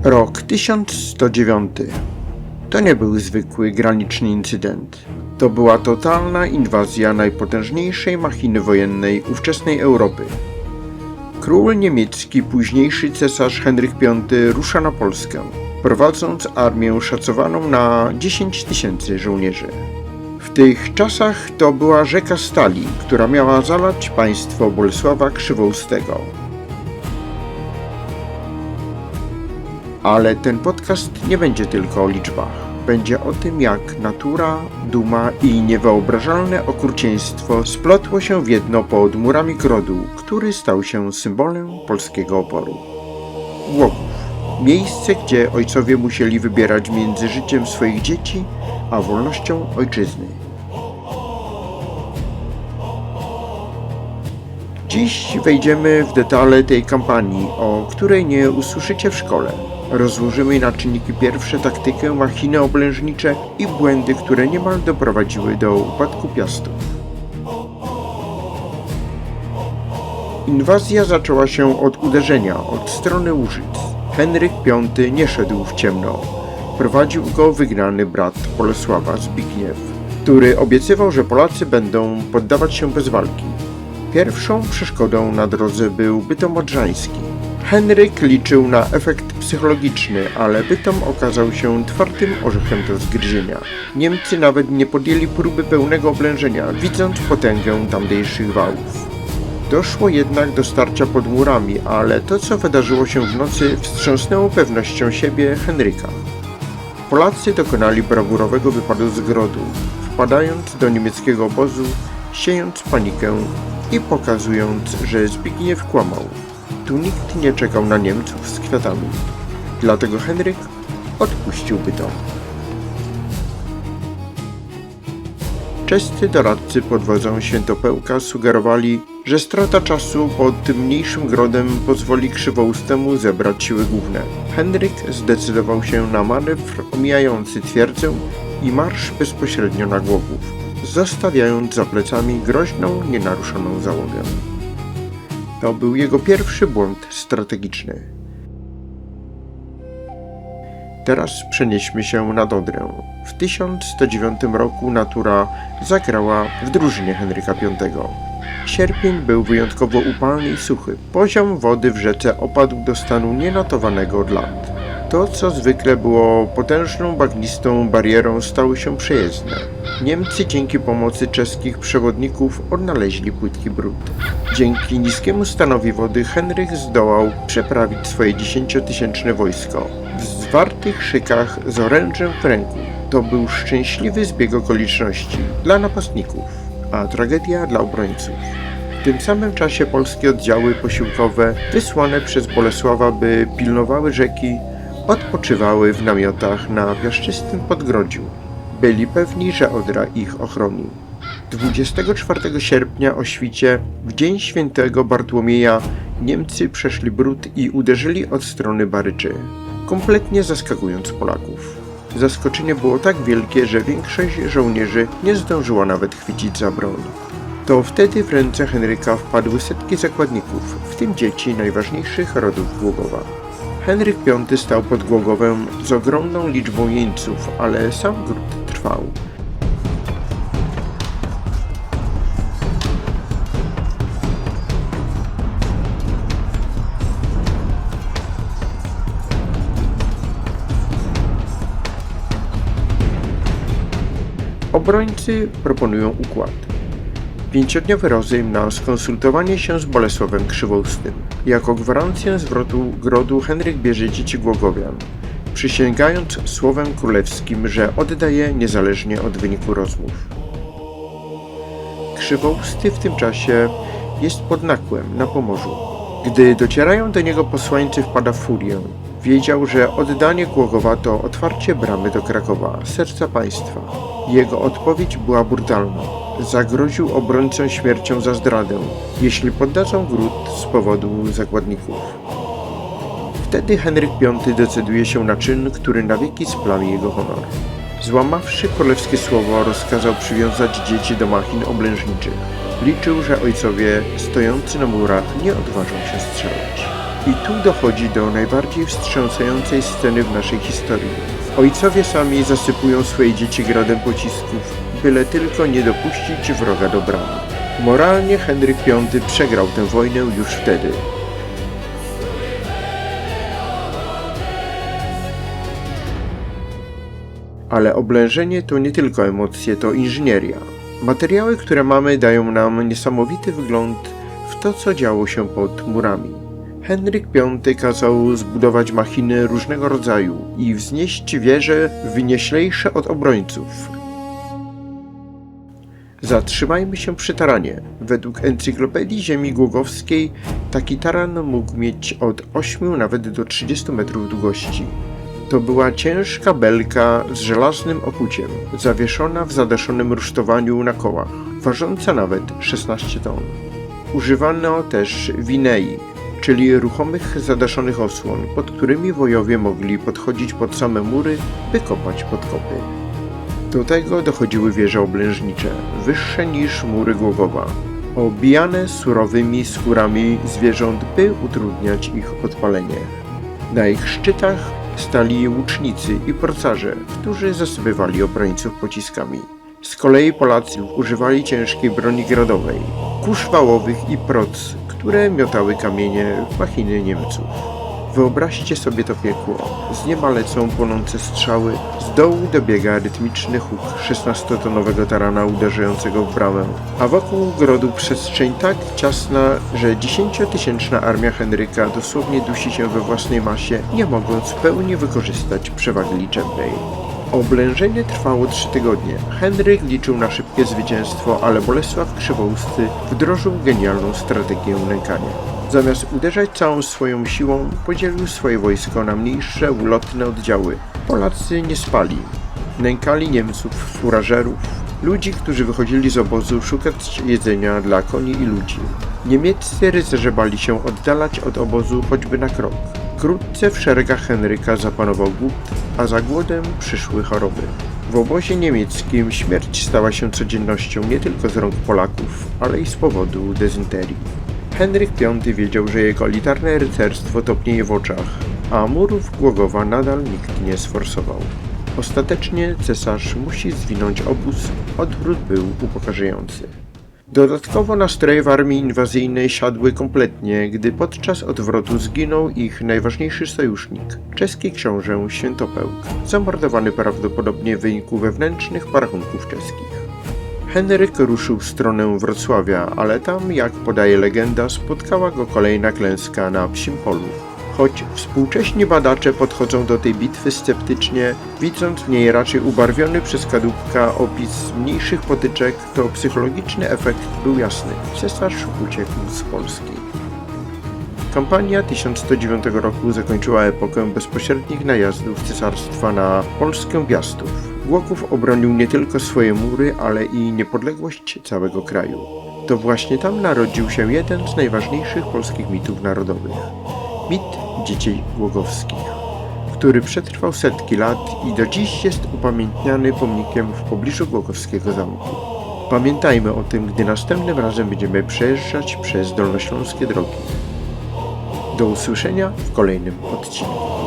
Rok 1109. To nie był zwykły graniczny incydent. To była totalna inwazja najpotężniejszej machiny wojennej ówczesnej Europy. Król niemiecki, późniejszy cesarz Henryk V rusza na Polskę, prowadząc armię szacowaną na 10 000 żołnierzy. W tych czasach to była rzeka stali, która miała zalać państwo Bolesława Krzywoustego. Ale ten podcast nie będzie tylko o liczbach. Będzie o tym, jak natura, duma i niewyobrażalne okrucieństwo splotło się w jedno pod murami grodu, który stał się symbolem polskiego oporu. Głogów. Miejsce, gdzie ojcowie musieli wybierać między życiem swoich dzieci, a wolnością ojczyzny. Dziś wejdziemy w detale tej kampanii, o której nie usłyszycie w szkole. Rozłożymy na czynniki pierwsze taktykę, machiny oblężnicze i błędy, które niemal doprowadziły do upadku Piastów. Inwazja zaczęła się od uderzenia od strony Łużyc. Henryk V nie szedł w ciemno. Prowadził go wygnany brat Bolesława, Zbigniew, który obiecywał, że Polacy będą poddawać się bez walki. Pierwszą przeszkodą na drodze był Bytom Odrzański. Henryk liczył na efekt psychologiczny, ale Bytom okazał się twardym orzechem do zgryzienia. Niemcy nawet nie podjęli próby pełnego oblężenia, widząc potęgę tamtejszych wałów. Doszło jednak do starcia pod murami, ale to, co wydarzyło się w nocy, wstrząsnęło pewnością siebie Henryka. Polacy dokonali brawurowego wypadu z grodu, wpadając do niemieckiego obozu, siejąc panikę i pokazując, że Zbigniew kłamał. Tu nikt nie czekał na Niemców z kwiatami. Dlatego Henryk odpuścił Bytom. Czescy doradcy pod wodzą Świętopełka sugerowali, że strata czasu pod tym mniejszym grodem pozwoli Krzywoustemu zebrać siły główne. Henryk zdecydował się na manewr omijający twierdzę i marsz bezpośrednio na Głogów, zostawiając za plecami groźną, nienaruszoną załogę. To był jego pierwszy błąd strategiczny. Teraz przenieśmy się nad Odrę. W 1109 roku natura zagrała w drużynie Henryka V. Sierpień był wyjątkowo upalny i suchy. Poziom wody w rzece opadł do stanu nienotowanego od lat. To, co zwykle było potężną bagnistą barierą, stało się przejezdne. Niemcy dzięki pomocy czeskich przewodników odnaleźli płytki brud. Dzięki niskiemu stanowi wody Henryk zdołał przeprawić swoje 10-tysięczne wojsko w zwartych szykach z orężem w ręku. To był szczęśliwy zbieg okoliczności dla napastników, a tragedia dla obrońców. W tym samym czasie polskie oddziały posiłkowe wysłane przez Bolesława, by pilnowały rzeki, odpoczywały w namiotach na piaszczystym podgrodziu. Byli pewni, że Odra ich ochroni. 24 sierpnia o świcie, w dzień świętego Bartłomieja, Niemcy przeszli Bród i uderzyli od strony Baryczy, kompletnie zaskakując Polaków. Zaskoczenie było tak wielkie, że większość żołnierzy nie zdążyła nawet chwycić za broń. To wtedy w ręce Henryka wpadły setki zakładników, w tym dzieci najważniejszych rodów Głogowa. Henryk V stał pod Głogowem z ogromną liczbą jeńców, ale sam gród trwał. Obrońcy proponują układ. 5-dniowy rozejm na skonsultowanie się z Bolesławem Krzywoustym. Jako gwarancję zwrotu grodu Henryk bierze dzieci Głogowian, przysięgając słowem królewskim, że oddaje niezależnie od wyniku rozmów. Krzywousty w tym czasie jest pod Nakłem na Pomorzu. Gdy docierają do niego posłańcy, wpada w furię. Wiedział, że oddanie Głogowa to otwarcie bramy do Krakowa, serca państwa. Jego odpowiedź była brutalna. Zagroził obrońcom śmiercią za zdradę, jeśli poddadzą gród z powodu zakładników. Wtedy Henryk V decyduje się na czyn, który na wieki splami jego honor. Złamawszy królewskie słowo, rozkazał przywiązać dzieci do machin oblężniczych. Liczył, że ojcowie stojący na murach nie odważą się strzelać. I tu dochodzi do najbardziej wstrząsającej sceny w naszej historii. Ojcowie sami zasypują swoje dzieci gradem pocisków, byle tylko nie dopuścić wroga do bramy. Moralnie Henryk V przegrał tę wojnę już wtedy. Ale oblężenie to nie tylko emocje, to inżynieria. Materiały, które mamy, dają nam niesamowity wgląd w to, co działo się pod murami. Henryk V kazał zbudować machiny różnego rodzaju i wznieść wieże wynieślejsze od obrońców. Zatrzymajmy się przy taranie. Według Encyklopedii Ziemi Głogowskiej taki taran mógł mieć od 8 nawet do 30 metrów długości. To była ciężka belka z żelaznym okuciem, zawieszona w zadaszonym rusztowaniu na kołach, ważąca nawet 16 ton. Używano też winei, czyli ruchomych zadaszonych osłon, pod którymi wojowie mogli podchodzić pod same mury, by kopać podkopy. Do tego dochodziły wieże oblężnicze, wyższe niż mury Głogowa, obijane surowymi skórami zwierząt, by utrudniać ich podpalenie. Na ich szczytach stali łucznicy i procarze, którzy zasypywali obrońców pociskami. Z kolei Polacy używali ciężkiej broni gradowej, kusz wałowych i proc, które miotały kamienie w machiny Niemców. Wyobraźcie sobie to piekło. Z nieba lecą płonące strzały, z dołu dobiega rytmiczny huk 16-tonowego tarana uderzającego w bramę, a wokół grodu przestrzeń tak ciasna, że 10-tysięczna armia Henryka dosłownie dusi się we własnej masie, nie mogąc w pełni wykorzystać przewagi liczebnej. Oblężenie trwało 3 tygodnie. Henryk liczył na szybkie zwycięstwo, ale Bolesław Krzywousty wdrożył genialną strategię nękania. Zamiast uderzać całą swoją siłą, podzielił swoje wojsko na mniejsze, ulotne oddziały. Polacy nie spali. Nękali Niemców, furażerów, ludzi, którzy wychodzili z obozu szukać jedzenia dla koni i ludzi. Niemieccy rycerze bali się oddalać od obozu choćby na krok. Wkrótce w szeregach Henryka zapanował głód, a za głodem przyszły choroby. W obozie niemieckim śmierć stała się codziennością nie tylko z rąk Polaków, ale i z powodu dezynterii. Henryk V wiedział, że jego elitarne rycerstwo topnieje w oczach, a murów Głogowa nadal nikt nie sforsował. Ostatecznie cesarz musi zwinąć obóz, odwrót był upokarzający. Dodatkowo nastroje w armii inwazyjnej siadły kompletnie, gdy podczas odwrotu zginął ich najważniejszy sojusznik, czeski książę Świętopełk, zamordowany prawdopodobnie w wyniku wewnętrznych porachunków czeskich. Henryk ruszył w stronę Wrocławia, ale tam, jak podaje legenda, spotkała go kolejna klęska na Psim Polu. Choć współcześni badacze podchodzą do tej bitwy sceptycznie, widząc w niej raczej ubarwiony przez kadłubka opis mniejszych potyczek, to psychologiczny efekt był jasny. Cesarz uciekł z Polski. Kampania 1109 roku zakończyła epokę bezpośrednich najazdów cesarstwa na Polskę Piastów. Głogów obronił nie tylko swoje mury, ale i niepodległość całego kraju. To właśnie tam narodził się jeden z najważniejszych polskich mitów narodowych. Mit dzieci głogowskich, który przetrwał setki lat i do dziś jest upamiętniany pomnikiem w pobliżu Głogowskiego Zamku. Pamiętajmy o tym, gdy następnym razem będziemy przejeżdżać przez dolnośląskie drogi. Do usłyszenia w kolejnym odcinku.